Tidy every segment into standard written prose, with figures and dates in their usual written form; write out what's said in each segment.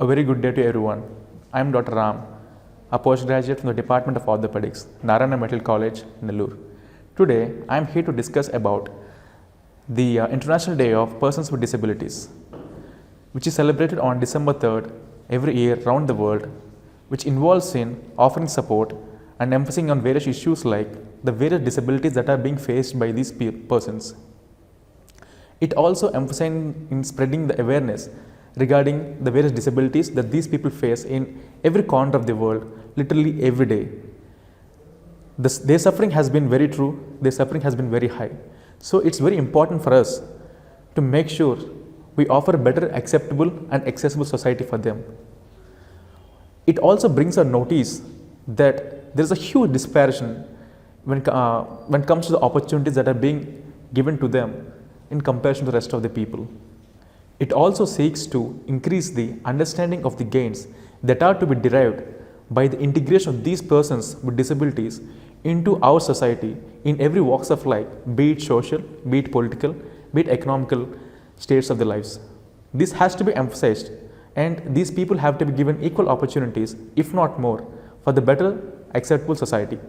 A very good day to everyone. I am Dr. Ram, a postgraduate from the Department of Orthopedics, Narayana Medical College, Nellore. Today, I am here to discuss about the International Day of Persons with Disabilities, which is celebrated on December 3rd every year around the world, which involves in offering support and emphasizing on various issues like the various disabilities that are being faced by these persons. It also emphasizes in spreading the awareness regarding the various disabilities that these people face in every corner of the world, literally every day. Their suffering has been very true, their suffering has been very high. So it's very important for us to make sure we offer a better, acceptable and accessible society for them. It also brings a notice that there is a huge disparity when it comes to the opportunities that are being given to them in comparison to the rest of the people. It also seeks to increase the understanding of the gains that are to be derived by the integration of these persons with disabilities into our society in every walks of life, be it social, be it political, be it economical states of their lives. This has to be emphasized, and these people have to be given equal opportunities, if not more, for the better, acceptable society.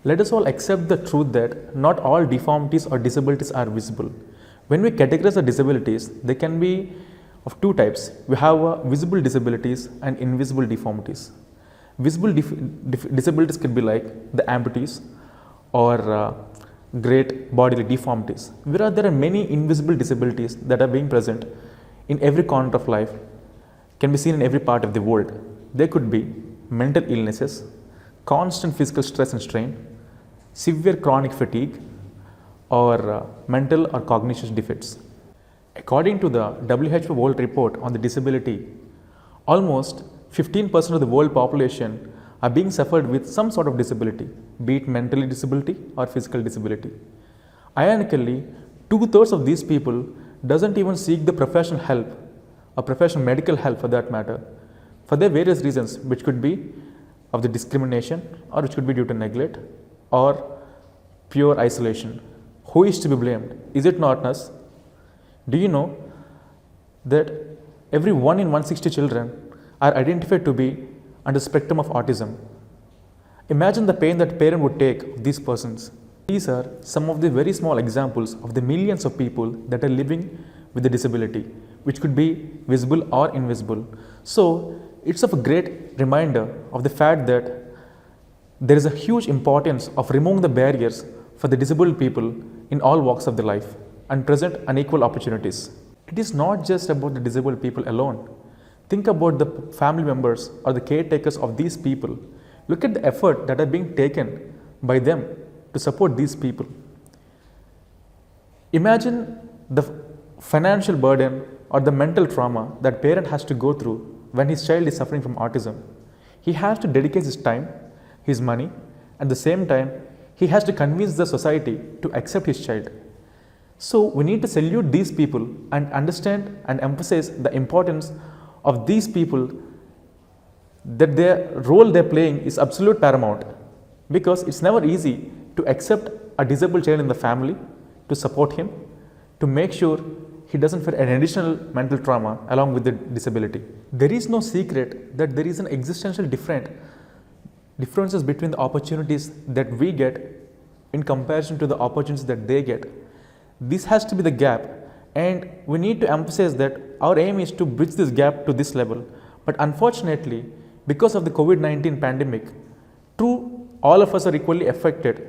Let us all accept the truth that not all deformities or disabilities are visible. When we categorize the disabilities, they can be of two types. We have visible disabilities and invisible deformities. Visible disabilities can be like the amputees or great bodily deformities, whereas there are many invisible disabilities that are being present in every corner of life, can be seen in every part of the world. They could be mental illnesses, constant physical stress and strain, severe chronic fatigue, or mental or cognition defects. According to the WHO World Report on the Disability, almost 15% of the world population are being suffered with some sort of disability, be it mental disability or physical disability. Ironically, 2/3 of these people doesn't even seek the professional help or professional medical help for that matter, for their various reasons, which could be of the discrimination or which could be due to neglect or pure isolation. Who is to be blamed? Is it not us? Do you know that every 1 in 160 children are identified to be under the spectrum of autism? Imagine the pain that parent would take of these persons. These are some of the very small examples of the millions of people that are living with a disability, which could be visible or invisible. So it's of a great reminder of the fact that there is a huge importance of removing the barriers for the disabled people in all walks of their life and present unequal opportunities. It is not just about the disabled people alone. Think about the family members or the caretakers of these people. Look at the effort that are being taken by them to support these people. Imagine the financial burden or the mental trauma that parent has to go through when his child is suffering from autism. He has to dedicate his time, his money, at the same time he has to convince the society to accept his child. So we need to salute these people and understand and emphasize the importance of these people, that their role they're playing is absolute paramount, because it's never easy to accept a disabled child in the family, to support him, to make sure he doesn't feel an additional mental trauma along with the disability. There is no secret that there is an existential differences between the opportunities that we get in comparison to the opportunities that they get. This has to be the gap, and we need to emphasize that our aim is to bridge this gap to this level. But unfortunately, because of the COVID-19 pandemic, true, all of us are equally affected,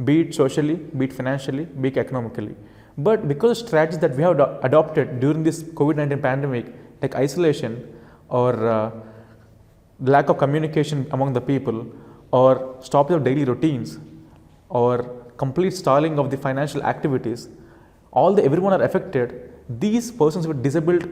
be it socially, be it financially, be it economically. But because of strategies that we have adopted during this COVID-19 pandemic, like isolation or lack of communication among the people, or stoppage of daily routines, or complete stalling of the financial activities, everyone are affected. These persons with disabled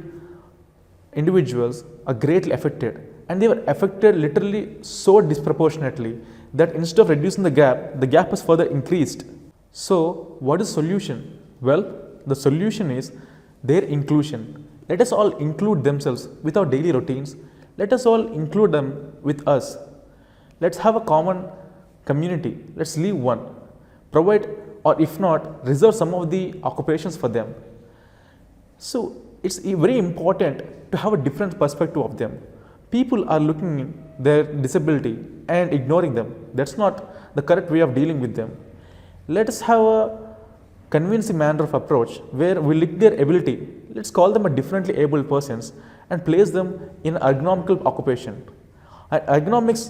individuals are greatly affected, and they were affected literally so disproportionately that instead of reducing the gap has further increased. So what is the solution? Well, the solution is their inclusion. Let us all include themselves with our daily routines. Let us all include them with us. Let's have a common community. Let's leave one. Provide, or if not, reserve some of the occupations for them. So it's very important to have a different perspective of them. People are looking at their disability and ignoring them. That's not the correct way of dealing with them. Let us have a convincing manner of approach where we look their ability. Let's call them a differently abled persons and place them in an ergonomical occupation. Ergonomics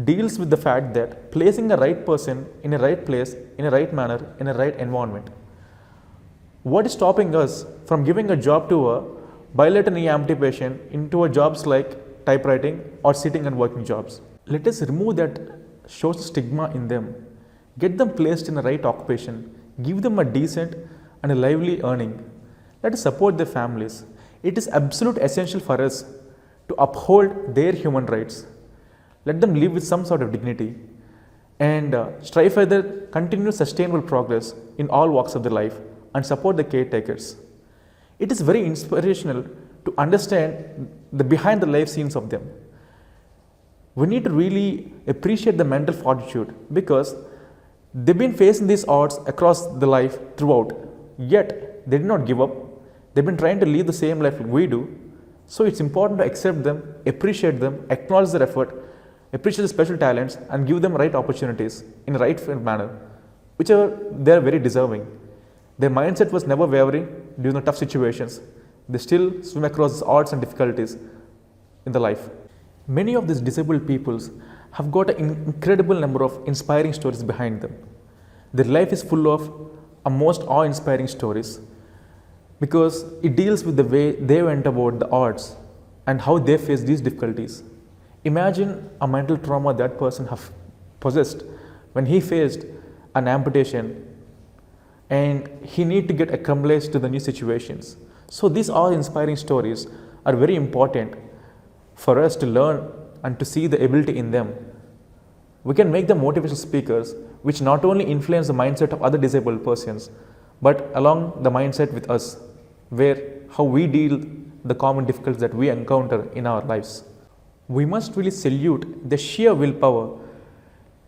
deals with the fact that placing a right person in a right place, in a right manner, in a right environment. What is stopping us from giving a job to a bilateral knee amputee patient into a jobs like typewriting or sitting and working jobs? Let us remove that social stigma in them, get them placed in the right occupation, give them a decent and a lively earning. Let us support their families. It is absolutely essential for us to uphold their human rights. Let them live with some sort of dignity and strive for their continued sustainable progress in all walks of their life and support the caretakers. It is very inspirational to understand the behind the life scenes of them. We need to really appreciate the mental fortitude because they've been facing these odds across the life throughout, yet they did not give up. They've been trying to live the same life like we do. So it's important to accept them, appreciate them, acknowledge their effort, appreciate the special talents and give them right opportunities in the right manner, whichever they are very deserving. Their mindset was never wavering during the tough situations. They still swim across the odds and difficulties in the life. Many of these disabled peoples have got an incredible number of inspiring stories behind them. Their life is full of a most awe-inspiring stories because it deals with the way they went about the odds and how they faced these difficulties. Imagine a mental trauma that person have possessed when he faced an amputation and he need to get acclimatized to the new situations. So these awe-inspiring stories are very important for us to learn and to see the ability in them. We can make them motivational speakers which not only influence the mindset of other disabled persons but along the mindset with us where how we deal the common difficulties that we encounter in our lives. We must really salute the sheer willpower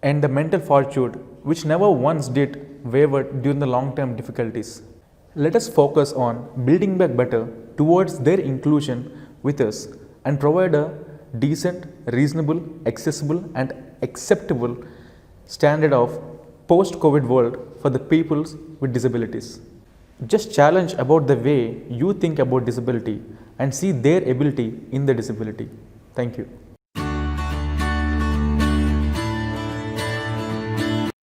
and the mental fortitude which never once did waver during the long-term difficulties. Let us focus on building back better towards their inclusion with us and provide a decent, reasonable, accessible and acceptable standard of post-COVID world for the peoples with disabilities. Just challenge about the way you think about disability and see their ability in the disability. Thank you.